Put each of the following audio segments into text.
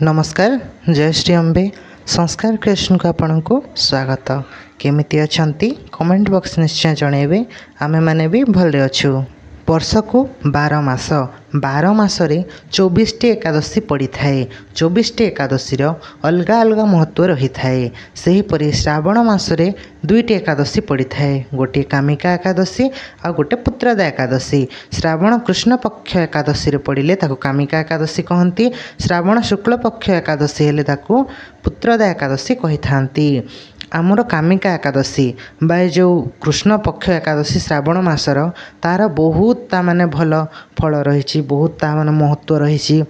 नमस्कार जय श्री अम्बे संस्कार क्रिएशन को आपण को स्वागत। केमिति अछंती कमेंट बॉक्स निश्चय जनइबे। आमे माने भी भले अछु। वर्ष को 12 मास 12 मासरे 24टी एकादशी पड़ी थाए। 24टी एकादशी अलग अलग महत्व रही थाए। सेहीपरि श्रावण मासरे 2टी एकादशी पड़ी थाए। गोटे कामिका एकादशी आ गोटे पुत्रदा एकादशी। श्रावण कृष्ण पक्ष एकादशी रे पड़िले ताकू कामिका एकादशी कहती। श्रावण शुक्ल पक्ष एकादशी हेले ताकू पुत्रदा एकादशी कही थांती। आमर कामिका एकादशी बा जो कृष्ण पक्ष एकादशी श्रावण मासर तार बहुत ता माने भल फल रही, बहुत ता माने महत्व रही।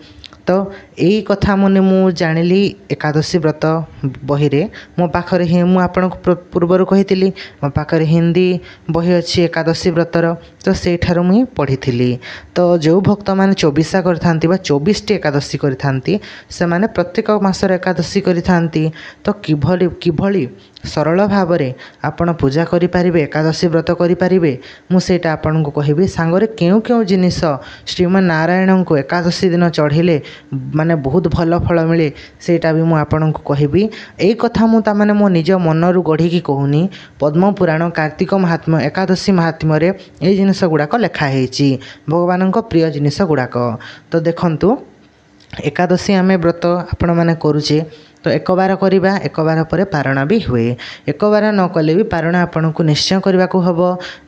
तो यही कथा मन मु जानिली एकादशी व्रत बही रे मो पाखरे ही मु आपन पूर्वर कही मो पाखरे हिंदी बही अच्छी एकादशी व्रतर। तो सेठार मुई पढ़ी थी। तो जो भक्त मैंने 24 करथांती बा 24टी एकादशी करथांती से माने प्रत्येक मासर एकादशी करथांती। तो किभली सरल भाव में आपण पूजा करि परिबे, एकादशी व्रत करि परिबे मु सेटा आपन को कहबी। सांगरे केउ केउ जिनिस श्रीमान नारायण को एकादशी दिन चढ़िले माने बहुत भल फल मिले सेटा भी मु आपन को कहबी। एई कथा मु ता माने मो निज मनरु गढ़ी की कहूनी। पद्म पुराण कार्तिक महात्म्य एकादशी महात्म्य रे ए जिनिस गुड़ाक लेखा हेची, भगवान प्रिय जिनिस गुड़ाक। तो देखंतु एकादशी आमे व्रत आपण माने करूचे तो एक बार करवा, एक बार पर पारणा भी हुए। एक बार न कले भी पारणा आपन को निश्चय करने को हम।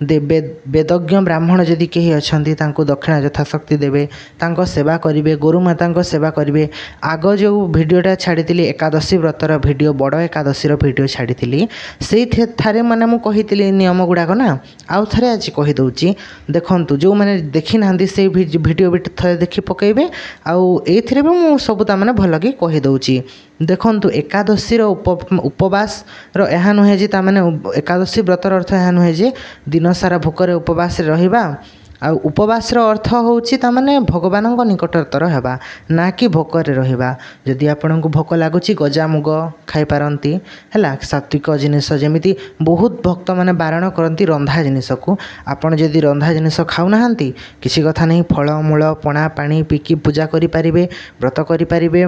वेदज्ञ ब्राह्मण जदि कहीं अच्छा दक्षिणा यथाशक्ति देवे, तांको सेवा करेंगे, गोरुमाता सेवा करेंगे। आग जो भिडटा छाड़ी एकादशी व्रतर भिडियो, बड़ एकादशी भिडियो छाड़ी से थारे मैंने मुझे नियम गुड़ाक ना आउ थे आज कहीदे। देखु जो मैंने देखी ना से भिडियो भी थे देखी पकेबे। आउ ये भी मुझे सब मैंने भल कि कहीदे। देखंतु एकादशी उपवास यह नुहे जे तामाने एकादशी व्रतर अर्थ यह नुहे जे दिन सारा भोकर उपवास रहिबा। आ उपवास अर्थ होउची तामाने भगवान निकटतर हेबा, ना कि भोकर रहिबा। जदि आपन को भोक लागुची गजामुग खाई पारंती हैला, सात्विक जिनिस जेमिति बहुत भक्त माने बारण करंती रंधा जिनिस को। आपन जदि रंधा जिनिस खाउ नाहंती किसी कथा नहीं, फल मूल पणा पानी पीकी पूजा करि परिबे, व्रत करि परिबे।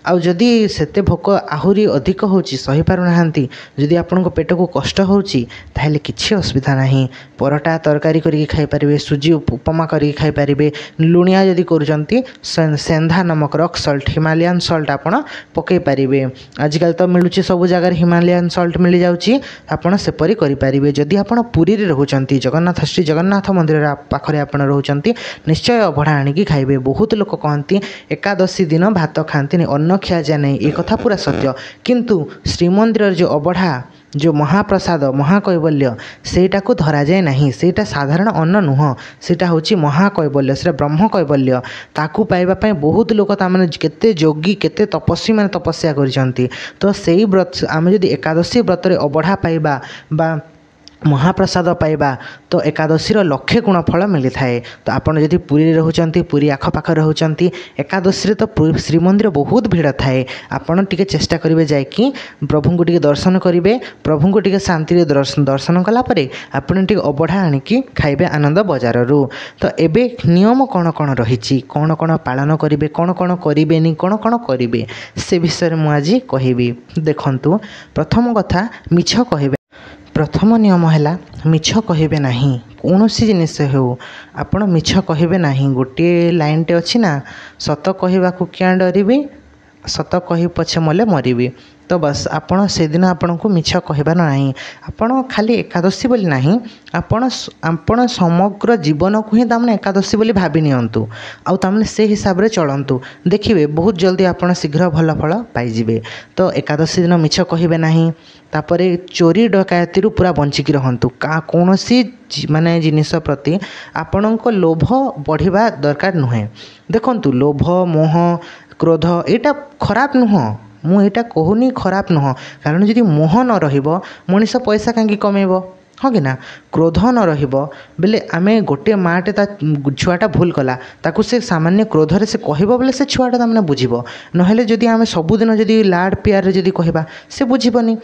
आउ जदि सेते भोक आहुरी अधिक होची सही पारु नाहंती, जदि आपन को पेट को कष्ट होची ताहेले किछि असुविधा नाही। परोटा तरकारी करिके खाई परिबे, सुजी उपमा करिके खाई परिबे। लुणिया जदि करूचंती सेंधा नमक रॉक सल्ट हिमालयन सल्ट आपन पकई परिबे। आजकल तो मिलुची सब जगह हिमालयन सल्ट मिल जाउची, आपन सेपरी करि परिबे। जदि आपन पुरी रे रहउचंती जगन्नाथ श्री जगन्नाथ मंदिर पाखरे आपन रहउचंती निश्चय अभढ़ा आनिकी खाइबे। बहुत लोक कहती एकादशी दिन भात खाती अन्न खिया जाए नहीं, ये कथा पूरा सत्य। किंतु श्रीमंदिर जो अबढ़ा जो महाप्रसाद महाकैवल्य सेटा को धरा जाए नहीं, सेटा साधारण अन्न नुह, सेटा होची महाकैवल्य, सेटा ब्रह्म कैवल्य। ताकू पाइबा पई बहुत लोक तामाने केते जोगी केते तपस्वी माने तपस्या करिसंती। तो सेई व्रत आमे जदि एकादशी व्रत रे अबढ़ा पाइबा बा महाप्रसाद पाइबा तो एकादशी लक्षे गुण फल मिली थाए। तो आपड़ जदि पुरी रहउचंती, पुरी आखपाख रहउचंती, एकादशी तो श्रीमंदिर बहुत भीड़ थाए। आपड़ टिके चेष्टा करेंगे जाकि प्रभु को टिके दर्शन करेंगे, प्रभु को टिके शांति दर्शन कलापर आपड़ टिके अबढ़ा आनिकी खाइबे आनंद बजार रू। तो एबे नियम कौन कौन रही, कौन कौन पालन करेंगे, कौन कौन करें, कौन कौन करेंगे से विषय में आज कहबी। देखंतु प्रथम कथा मिछ कहबे। प्रथम नियम है मिछ कहबे नहीं। कौन सी जिनिस हो आपण मिछ कहबे नहीं। गोटे लाइन टे अच्छी ना, सत कहवा को क्या डरबी, सत कही पछे मले मरबी। तो बस आपण से दिन आपण को मिछ कहबार नहीं। आपण खाली एकादशी बोली नहीं, आपण समग्र जीवन को ही तामने एकादशी बोली भाभी नियंतु। आउ तामने से हिसाब रे चलंतु, देखिए बहुत जल्दी आपण शीघ्र भल फल पाइजिबे। तो एकादशी दिन मिछ कहबे नहीं। तापरे चोरी डकायती पूरा बंचिकी रहंतु। कौन सी माने जिनिस प्रति आपण को लोभ बढ़िबा दरकार नुहे। देखंतु लोभ मोह क्रोध एटा खराब नुह, मु एटा कहूनी खराब नुह। कारण जदि मोह न रहिबो मनीष पैसा कहीं कमेब, हाँ कि ना। क्रोध न रहिबो बेले आमे गोटे माटे ता छुआटा भूल कला ताकू से सामान्य क्रोधरे से कहबो बेले से छुआटा तामने बुझिबो। नहेले जदि आमे सबुदिन जदि लाड प्यार रे जदि कहबा से बुझिबोनी।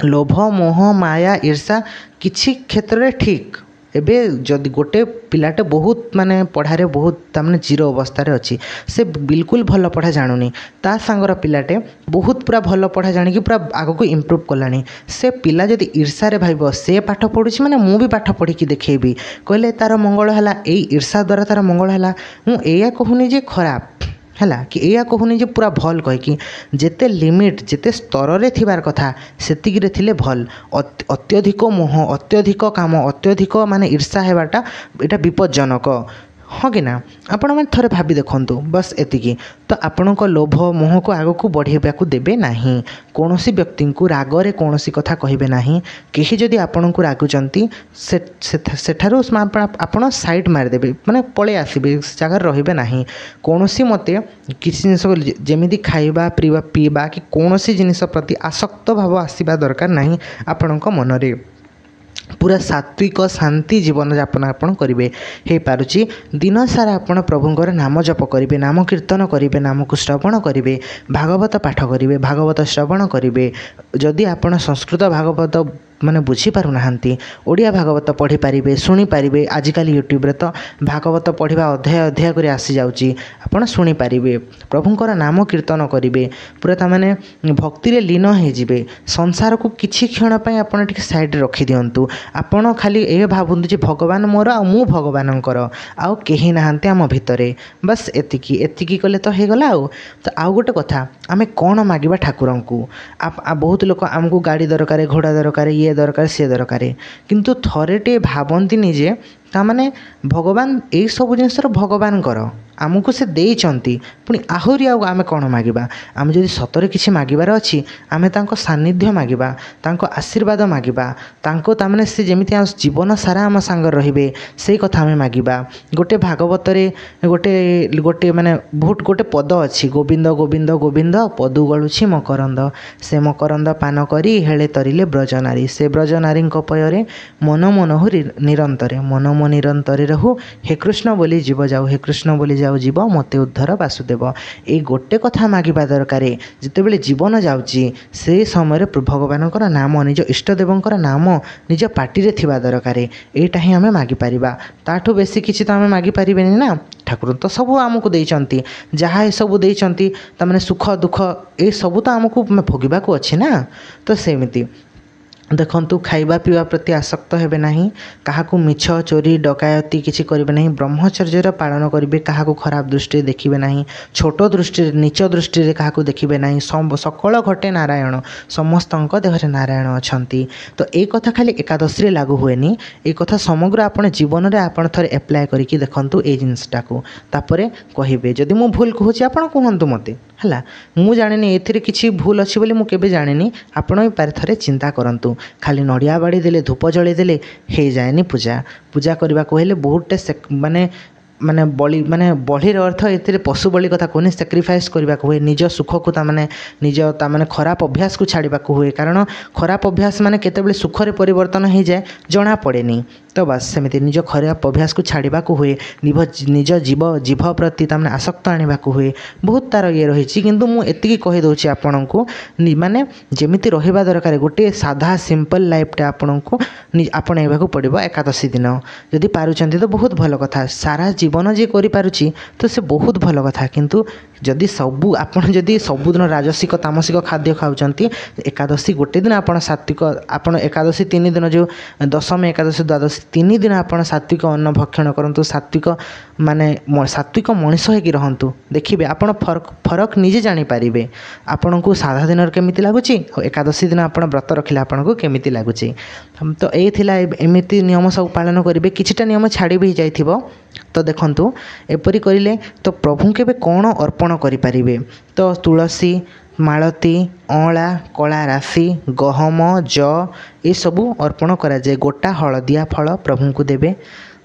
लोभ मोह माया ईर्षा किछि क्षेत्र रे ठीक, ଏବେ जदि गोटे पिलाटे बहुत माने पढ़ारे बहुत तामने जीरो अवस्था अच्छी से बिल्कुल भल पढ़ा जानुनी ता सांगर पिलाटे बहुत पूरा भल पढ़ा जानिकी पूरा आगको इम्प्रूव कलानी से पिला जदि ईर्षा रे भाइब से पाठ पढ़ुची माने मु भी पाठ पढ़ी देखेबी कहले तार मंगल है यही ईर्षा द्वारा तार मंगल है मुझे कहूनी जे खराब है कि या कहूनी जे पूरा भल कहीकि जेते लिमिट जेते स्तर रे थिबार कथा सेतिकी रे थिले भल अत्यधिक मोह अत्यधिक काम अत्यधिक माने ईर्षा हेबाटा एटा विपज्जनक हाँ कि ना आपण मैंने थोड़े भाभी देखु बस एतिकी तो आपण लोभ मोह को आग को बढ़ावा को देवे ना कौन व्यक्ति को रागरे कौन कथा कहे ना कहीं जदि आपण को रागुंट सेठारू आपण साइड मारिदेवे माने पलि आसबे जगार रे ना कौन मत किसी जिन जमी खाइबा पीवा कि कौन जिनिस प्रति आसक्त भाव आसवा दरकार ना आपण मनरे पूरा सात्विक शांति जीवन यापन आपन करेंगे हो पारुची दिन सारा आपन प्रभुंर नाम जप करेंगे नाम कीर्तन करेंगे नाम को श्रवण करेंगे भागवत पाठ करेंगे भागवत श्रवण करेंगे जदि आपन संस्कृत भागवत माने बुझी पारु नाहंती ओडिया भागवत पढ़ी पारिबे सुनी पारिबे आजिकल यूट्यूब रे तो भागवत पढ़िबा अध्याय अध्याय करे आसी जाउची आपण सुनी पारिबे प्रभुंकर नाम कीर्तन करिवे पूरा ता माने भक्ति रे लीन हे जिवे संसार को किछि क्षण पय आपण टिक साइड रे रखि दियंतु आपण खाली ए भाबुंतु जे भगवान मोर आ मु भगवानंकर आउ केही नाहंती आम भितरे बस एतिकी एतिकी कले तो हे गला तो आउ गोटे कथा आमे कोन मागिबा ठाकुरन को बहुत लोक आमको गाड़ी दरकार घोड़ा दरकार ये दरकार सी दरकार किंतु थरे टे भावती निजे तामाने भगवान यही सब जिनस भगवान आमको से देइचंती पुणी आहुरी आमे कौन मागिबा आम जदि सतरे किछि मागिबार अछि आमे तांको सान्निध्य मागिबा तांको आशीर्वाद मागिबा तांको तामाने से जेमिति जीवन सारा आम सांगर रहिबे सेई कथा आमे मागिबा गोटे भागवत रे गोटे गोटे माने बहुत गोटे पद अछि गोविंद गोविंद गोविंद पदु गलुछि मकरंद से मकरंद पान करी हेले तरिले ब्रजनारी से ब्रजनारी पୟରେ मन मनहु निरंतरे मन मो निरंतरे रहू हे कृष्ण बोली जीव जाऊ हे कृष्ण बोली जाऊ जीव मते उद्धर वासुदेव ए गोटे कथा मागिबा दरकार जितेबेले जीवन जाउची से समय भगवानकर नाम निज इष्टदेवंकर नाम निज पार्टी रे थिबा दरकार एटा ही आमे मागी परिबा ताठू बेसी किछि त आमे मागी परिबेनी ना ठाकुर तो सब आमको देइचंती जहाँ ये सब देइचंती तमाने सुख दुख ए सब तो आमको भोगिबा को अछि ना तो सेमिति देखंतु खाइबा पीवा प्रति आसक्त हेबे नहीं काहाकू मिछ चोरी डकायती किछि करिबे नहीं ब्रह्मचर्यर पालन करिबे काहाकू खराब दृष्टि देखिबे नहीं छोट दृष्टि नीच दृष्टि रे काहाकू देखिबे नहीं सकल घटे नारायण समस्तंक देहरे नारायण अछंती तो ए कथा खाली एकादशी रे लागू हुएनी ए कथा समग्र आपण जीवन रे आपण थरे अप्लाई करिकि देखंतु ए जिंसटा को तापरे कहिबे जदि मु भूल कहूची आपण कहंतु मते हला मु जानिनी एथिरे किछि भूल अछि बोली मु केबे जानिनी आपण भी पारे थरे चिंता करंतु खाली नड़िया बाड़ी देले धूप जले देले हो जाएनी पूजा पूजा करने को हेले बहुटे माने माने बलि माने बलिर अर्थ ए पशु बलि कथा कहनी सैक्रिफाइस करने को हुए निज सुख को तामाने निज तामाने खराब अभ्यास को छाड़ा हुए कारण खराब अभ्यास माने केतेबेले सुखरे परिवर्तन हो जाए जना पड़ेनी तो बस सेमिति निज खराब अभ्यास को छाड़ा हुए निज जीव प्रति तामाने आसक्त आने हुए बहुत तार ये रही किंतु मु एतिकी कहि दउछि आपन को माने जेमिति रहिबा दरकार गोटे साधा सिंपल लाइफटे आपन को आपणेबा पड़ो एकादशी दिन जदि पारुचंती तो बहुत भल कथा सारा जीवन जी करि पारुची तो से बहुत भल कथा किंतु जदि सबू आपन जदि सबुदिन राजसिक तामसिक खाद्य खाउचंती एकादशी गोटे दिन आपन सात्विक आपन एकादशी 3 दिन जो दशमी एकादशी द्वादशी 3 दिन आपन सात्विक अन्न भक्षण करंतु सात्विक माने सात्विक मनीष होगी रहंतु देखिबे आपन फरक निजे जानि पारिबे आपन को साधा दिन केमिति लागुची एकादशी दिन आपन व्रत रखिला आपन को केमिति लागुची तो ए थिला एमिति नियम सब पालन करिवे किछिटा नियम छाड़ी भी जाइथिबो तो देखंतु एपरि करिले तो प्रभु केबे कोन अर्पण करि पारिबे तो तुलसी मालती अँला कला राशि गहम ज ये सबू अर्पण करा जाए गोटा हलदिया फल प्रभु को देवे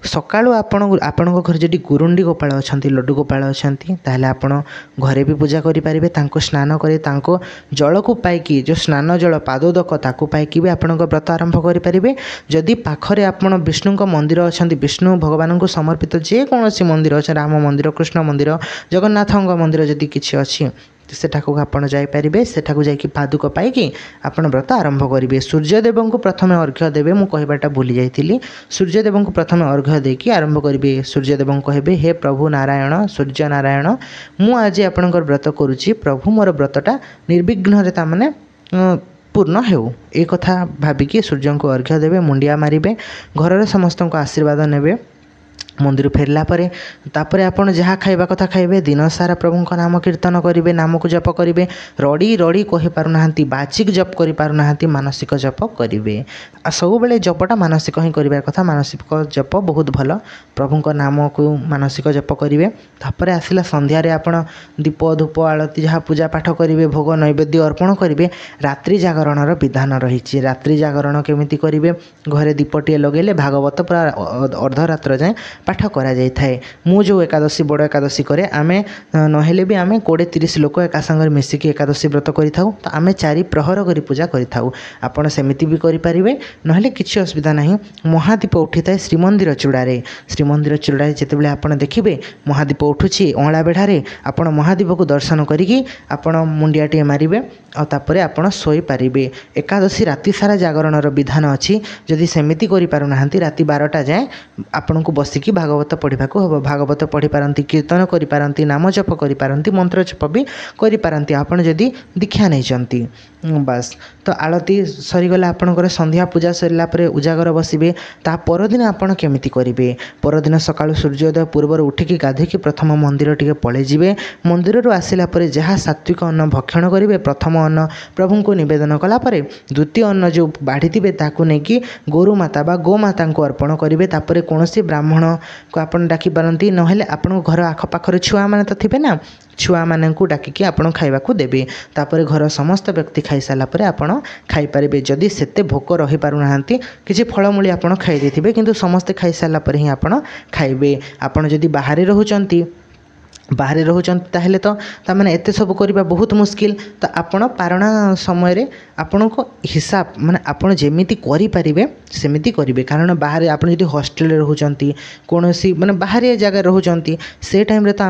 सकाळु आपण घर जदि गुरुंडी गोपाल अच्छा लड्डू गोपाल अच्छा ताहले आपण घरे भी पूजा करें स्नान करे जल को पाइकी जो स्नान जल पादोदक ताकू पाइकी भी आपण व्रत आरंभ करें जदि पाखरे आपण विष्णु मंदिर अच्छा विष्णु भगवान को समर्पित जेकोसी मंदिर अच्छा राम मंदिर कृष्ण मंदिर जगन्नाथ मंदिर जदि किसी अच्छी ସେଠାକୁ ଆପଣ ଯାଇପାରିବେ। ସେଠାକୁ ଯାଇକି ପାଦୁକ ପାଇକି ଆପଣ ବ୍ରତ ଆରମ୍ଭ କରିବେ। ସୂର୍ଯ୍ୟଦେବଙ୍କୁ ପ୍ରଥମେ ଅର୍ଘ୍ୟ ଦେବେ, ମୁଁ କହିବାଟା ଭୁଲି ଯାଇଥିଲି। ସୂର୍ଯ୍ୟଦେବଙ୍କୁ ପ୍ରଥମେ ଅର୍ଘ୍ୟ ଦେଇକି ଆରମ୍ଭ କରିବେ। ସୂର୍ଯ୍ୟଦେବଙ୍କୁ କହିବେ, ହେ ପ୍ରଭୁ ନାରାୟଣ, ସୂର୍ଯ୍ୟ ନାରାୟଣ, ମୁଁ ଆଜି ଆପଣଙ୍କର ବ୍ରତ କରୁଛି, ପ୍ରଭୁ ମୋର ବ୍ରତଟା ନିର୍ବିଘ୍ନରେ ତାମାନେ ପୂର୍ଣ୍ଣ ହେଉ। ଏ କଥା ଭାବିକି ସୂର୍ଯ୍ୟଙ୍କୁ ଅର୍ଘ୍ୟ ଦେବେ, ମୁଣ୍ଡିଆ ମାରିବେ, ଘରର ସମସ୍ତଙ୍କ ଆଶୀର୍ବାଦ ନେବେ। ମନ୍ଦିର ଫେରିଲା ପରେ ତାପରେ ଆପଣ ଯାହା ଖାଇବା କଥା ଖାଇବେ। ଦିନସାରା ପ୍ରଭୁଙ୍କ ନାମ କୀର୍ତ୍ତନ କରିବେ, ନାମକୁ ଜପ କରିବେ। ରଡ଼ି ରଡ଼ି କହିପାରୁନାହାନ୍ତି, ବାଚିକ ଜପ କରିପାରୁନାହାନ୍ତି, ମାନସିକ ଜପ କରିବେ। ଆଉ ସବୁବେଳେ ଜପଟା ମାନସିକ ହିଁ କରିବାର କଥା। ମାନସିକ ଜପ ବହୁତ ଭଲ। ପ୍ରଭୁଙ୍କ ନାମକୁ ମାନସିକ ଜପ କରିବେ। ତାପରେ ଆସିଲା ସନ୍ଧ୍ୟାରେ ଆପଣ ଦୀପ ଧୂପ ଆଳତି ଯାହା ପୂଜା ପାଠ କରିବେ, ଭୋଗ ନୈବେଦ୍ୟ ଅର୍ପଣ କରିବେ। ରାତ୍ରି ଜାଗରଣର ବିଧାନ ରହିଛି। ରାତ୍ରି ଜାଗରଣ କେମିତି କରିବେ? ଘରେ ଦୀପଟିଏ ଲଗାଇଲେ ଭାଗବତ ପୁରା ଅର୍ଦ୍ଧରାତ୍ର ଯାଏଁ ପାଠ କରାଯାଇଥାଏ। ମୁଁ ଯେଉଁ ଏକାଦଶୀ ବଡ଼ ଏକାଦଶୀ କରେ, ଆମେ ନହେଲେ ବି ଆମେ 20-30 ଲୋକ ଏକା ସାଙ୍ଗରେ ମିଶିକି ଏକାଦଶୀ ବ୍ରତ କରିଥାଉ। ତ ଆମେ 4 ପ୍ରହର କରି ପୂଜା କରିଥାଉ। ଆପଣ ସେମିତି ବି କରିପାରିବେ, ନହେଲେ କିଛି ଅସୁବିଧା ନାହିଁ। ମହାଦୀପ ଉଠିଥାଏ ଶ୍ରୀମନ୍ଦିର ଚୂଡ଼ାରେ। ଶ୍ରୀମନ୍ଦିର ଚୂଡ଼ାରେ ଯେତେବେଳେ ଆପଣ ଦେଖିବେ ମହାଦୀପ ଉଠୁଛି ଅଁଳା ବେଢ଼ାରେ, ଆପଣ ମହାଦୀପକୁ ଦର୍ଶନ କରିକି ଆପଣ ମୁଣ୍ଡିଆଟିଏ ମାରିବେ। ଆଉ ତାପରେ ଆପଣ ଶୋଇପାରିବେ। ଏକାଦଶୀ ରାତି ସାରା ଜାଗରଣର ବିଧାନ ଅଛି। ଯଦି ସେମିତି କରିପାରୁନାହାନ୍ତି, ରାତି 12ଟା ଯାଏଁ ଆପଣଙ୍କୁ ବସିକି ଭାଗବତ ପଢ଼ିବାକୁ ହେବ। ଭାଗବତ ପଢ଼ିପାରନ୍ତି, କୀର୍ତ୍ତନ କରିପାରନ୍ତି, ନାମ ଜପ କରିପାରନ୍ତି, ମନ୍ତ୍ର ଜପ ବି କରିପାରନ୍ତି ଆପଣ ଯଦି ଦୀକ୍ଷା ନେଇଛନ୍ତି। ବାସ୍। ତ ଆଳତି ସରିଗଲା ଆପଣଙ୍କର। ସନ୍ଧ୍ୟା ପୂଜା ସରିଲା ପରେ ଉଜାଗର ବସିବେ। ତା ପରଦିନ ଆପଣ କେମିତି କରିବେ? ପରଦିନ ସକାଳୁ ସୂର୍ଯ୍ୟୋଦୟ ପୂର୍ବରୁ ଉଠିକି ଗାଧୋଇକି ପ୍ରଥମ ମନ୍ଦିର ଟିକେ ପଳେଇଯିବେ। ମନ୍ଦିରରୁ ଆସିଲା ପରେ ଯାହା ସାତ୍ୱିକ ଅନ୍ନ ଭକ୍ଷଣ କରିବେ। ପ୍ରଥମ ଅନ୍ନ ପ୍ରଭୁଙ୍କୁ ନିବେଦନ କଲା ପରେ ଦ୍ୱିତୀୟ ଅନ୍ନ ଯେଉଁ ବାଢ଼ିଥିବେ ତାକୁ ନେଇକି ଗୋରୁମାତା ବା ଗୋମାତାଙ୍କୁ ଅର୍ପଣ କରିବେ। ତାପରେ କୌଣସି ବ୍ରାହ୍ମଣକୁ ଆପଣ ଡାକିପାରନ୍ତି, ନହେଲେ ଆପଣଙ୍କ ଘର ଆଖପାଖରେ ଛୁଆମାନେ ତ ଥିବେ ନା, ଛୁଆମାନଙ୍କୁ ଡାକିକି ଆପଣ ଖାଇବାକୁ ଦେବେ। ତାପରେ ଘର ସମସ୍ତ ବ୍ୟକ୍ତି ଖାଇସାରିଲା ପରେ ଆପଣ ଖାଇପାରିବେ। ଯଦି ସେତେ ଭୋକ ରହିପାରୁନାହାନ୍ତି, କିଛି ଫଳମୂଳି ଆପଣ ଖାଇ ଦେଇଥିବେ, କିନ୍ତୁ ସମସ୍ତେ ଖାଇସାରିଲା ପରେ ହିଁ ଆପଣ ଖାଇବେ। ଆପଣ ଯଦି ବାହାରେ ରହୁଛନ୍ତି ତାହେଲେ ତ ତାମାନେ ଏତେ ସବୁ କରିବା ବହୁତ ମୁସ୍କିଲ। ତ ଆପଣ ପାରଣା ସମୟରେ ଆପଣଙ୍କ ହିସାବ ମାନେ ଆପଣ ଯେମିତି କରିପାରିବେ ସେମିତି କରିବେ। କାରଣ ବାହାରେ ଆପଣ ଯଦି ହଷ୍ଟେଲରେ ରହୁଛନ୍ତି, କୌଣସି ମାନେ ବାହାରିଆ ଜାଗାରେ ରହୁଛନ୍ତି, ସେ ଟାଇମ୍ରେ ତ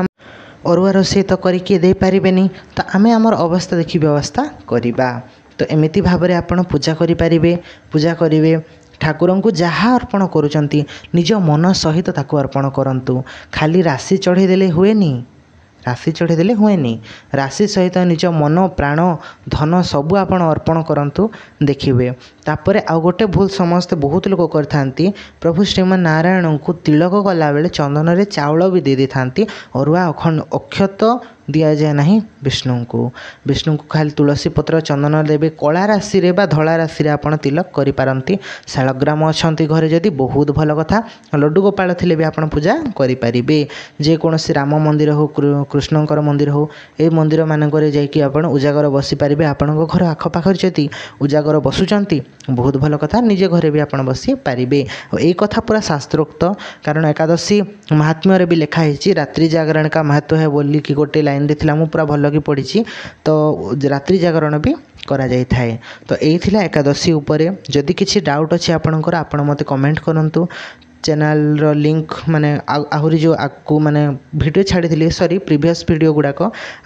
ଅରୁଆ ରୋଷେଇ ତ କରିକି ଦେଇପାରିବେନି। ତ ଆମେ ଆମର ଅବସ୍ଥା ଦେଖି ବ୍ୟବସ୍ଥା କରିବା। ତ ଏମିତି ଭାବରେ ଆପଣ ପୂଜା କରିପାରିବେ। ପୂଜା କରିବେ, ଠାକୁରଙ୍କୁ ଯାହା ଅର୍ପଣ କରୁଛନ୍ତି ନିଜ ମନ ସହିତ ତାକୁ ଅର୍ପଣ କରନ୍ତୁ। ଖାଲି ରାଶି ଚଢ଼େଇଦେଲେ ହୁଏନି। ରାଶି ସହିତ ନିଜ ମନ, ପ୍ରାଣ, ଧନ ସବୁ ଆପଣ ଅର୍ପଣ କରନ୍ତୁ, ଦେଖିବେ। ତାପରେ ଆଉ ଗୋଟେ ଭୁଲ ସମସ୍ତେ ବହୁତ ଲୋକ କରିଥାନ୍ତି, ପ୍ରଭୁ ଶ୍ରୀମାନ ନାରାୟଣଙ୍କୁ ତିଳକ କଲାବେଳେ ଚନ୍ଦନରେ ଚାଉଳ ବି ଦେଇ ଦେଇଥାନ୍ତି। ଅରୁଆ ଅକ୍ଷତ ଦିଆଯାଏ ନାହିଁ ବିଷ୍ଣୁଙ୍କୁ ଖାଲି ତୁଳସୀ ପତ୍ର ଚନ୍ଦନ ଦେବେ। କଳା ରାଶିରେ ବା ଧଳା ରାଶିରେ ଆପଣ ତିଲକ କରିପାରନ୍ତି। ଶାଳଗ୍ରାମ ଅଛନ୍ତି ଘରେ ଯଦି ବହୁତ ଭଲ କଥା। ଲଡ଼ୁ ଗୋପାଳ ଥିଲେ ବି ଆପଣ ପୂଜା କରିପାରିବେ। ଯେକୌଣସି ରାମ ମନ୍ଦିର ହେଉ, କୃଷ୍ଣଙ୍କର ମନ୍ଦିର ହେଉ, এই ମନ୍ଦିର ମାନଙ୍କରେ ଯାଇକି ଆପଣ ଉଜାଗର ବସିପାରିବେ। ଆପଣଙ୍କ ଘର ଆଖପାଖରେ ଯଦି ଉଜାଗର ବସୁଛନ୍ତି ବହୁତ ଭଲ କଥା, ନିଜେ ଘରେ ବି ଆପଣ ବସିପାରିବେ। ଆଉ ଏଇ କଥା ପୁରା ଶାସ୍ତ୍ରୋକ୍ତ, କାରଣ ଏକାଦଶୀ ମହାତ୍ମ୍ୟରେ ବି ଲେଖା ହେଇଛି, ରାତ୍ରି ଜାଗରଣ କା महत्व है ବୋଲିକି ଗୋଟେ ଲାଇନ୍ରେ ଥିଲା, ମୁଁ ପୁରା ଭଲ କି ପଢ଼ିଛି। ତ ରାତ୍ରି ଜାଗରଣ ବି କରାଯାଇଥାଏ। ତ ଏଇ ଥିଲା ଏକାଦଶୀ ଉପରେ। ଯଦି କିଛି ଡାଉଟ୍ ଅଛି ଆପଣଙ୍କର, ଆପଣ ମୋତେ କମେଣ୍ଟ କରନ୍ତୁ। ଚ୍ୟାନେଲର ଲିଙ୍କ୍ ମାନେ ଆହୁରି ଯେଉଁ ଆଗକୁ ମାନେ ଭିଡ଼ିଓ ଛାଡ଼ିଥିଲି, ପ୍ରିଭିୟସ୍ ଭିଡ଼ିଓ ଗୁଡ଼ାକ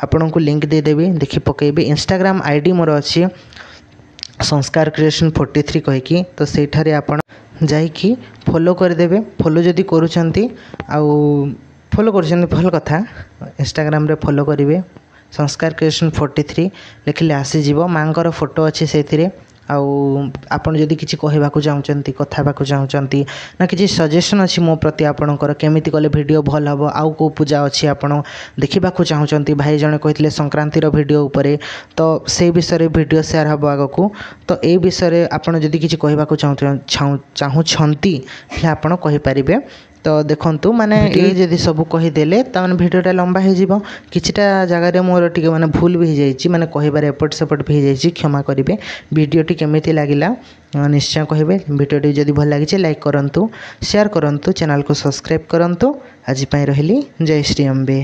ଆପଣଙ୍କୁ ଲିଙ୍କ୍ ଦେଇଦେବି, ଦେଖି ପକାଇବେ। ଇନଷ୍ଟାଗ୍ରାମ ଆଇଡ଼ି ମୋର ଅଛି ସଂସ୍କାର କ୍ରିଏସନ୍ 43 କହିକି। ତ ସେଇଠାରେ ଆପଣ ଯାଇକି ଫଲୋ କରିଦେବେ। ଫଲୋ ଯଦି କରୁଛନ୍ତି ଭଲ କଥା। ଇନଷ୍ଟାଗ୍ରାମରେ ଫଲୋ କରିବେ, ସଂସ୍କାର କ୍ରିଏସନ୍ 43 ଲେଖିଲେ ଆସିଯିବ। ମାଙ୍କର ଫଟୋ ଅଛି ସେଇଥିରେ। ଆଉ ଆପଣ ଯଦି କିଛି କହିବାକୁ ଚାହୁଁଛନ୍ତି, କଥା ହେବାକୁ ଚାହୁଁଛନ୍ତି, ନା କିଛି ସଜେସନ୍ ଅଛି ମୋ ପ୍ରତି ଆପଣଙ୍କର, କେମିତି କଲେ ଭିଡ଼ିଓ ଭଲ ହେବ, ଆଉ କେଉଁ ପୂଜା ଅଛି ଆପଣ ଦେଖିବାକୁ ଚାହୁଁଛନ୍ତି। ଭାଇ ଜଣେ କହିଥିଲେ ସଂକ୍ରାନ୍ତିର ଭିଡ଼ିଓ ଉପରେ, ତ ସେଇ ବିଷୟରେ ଭିଡ଼ିଓ ସେୟାର ହେବ ଆଗକୁ। ତ ଏଇ ବିଷୟରେ ଆପଣ ଯଦି କିଛି କହିବାକୁ ଚାହୁଁଛନ୍ତି ହେଲେ ଆପଣ କହିପାରିବେ। ତ ଦେଖନ୍ତୁ, ମାନେ ଏଇ ଯଦି ସବୁ କହିଦେଲେ ତାମାନେ ଭିଡ଼ିଓଟା ଲମ୍ବା ହେଇଯିବ। କିଛିଟା ଜାଗାରେ ମୋର ଟିକେ ମାନେ ଭୁଲ ବି ହେଇଯାଇଛି, ମାନେ କହିବାରେ ଏପଟ ସେପଟ ବି ହେଇଯାଇଛି, କ୍ଷମା କରିବେ। ଭିଡ଼ିଓଟି କେମିତି ଲାଗିଲା ନିଶ୍ଚୟ କହିବେ। ଭିଡ଼ିଓଟି ଯଦି ଭଲ ଲାଗିଛି ଲାଇକ୍ କରନ୍ତୁ, ସେୟାର କରନ୍ତୁ, ଚ୍ୟାନେଲକୁ ସବସ୍କ୍ରାଇବ୍ କରନ୍ତୁ। ଆଜି ପାଇଁ ରହିଲି, ଜୟ ଶ୍ରୀ ଅମ୍ବେ।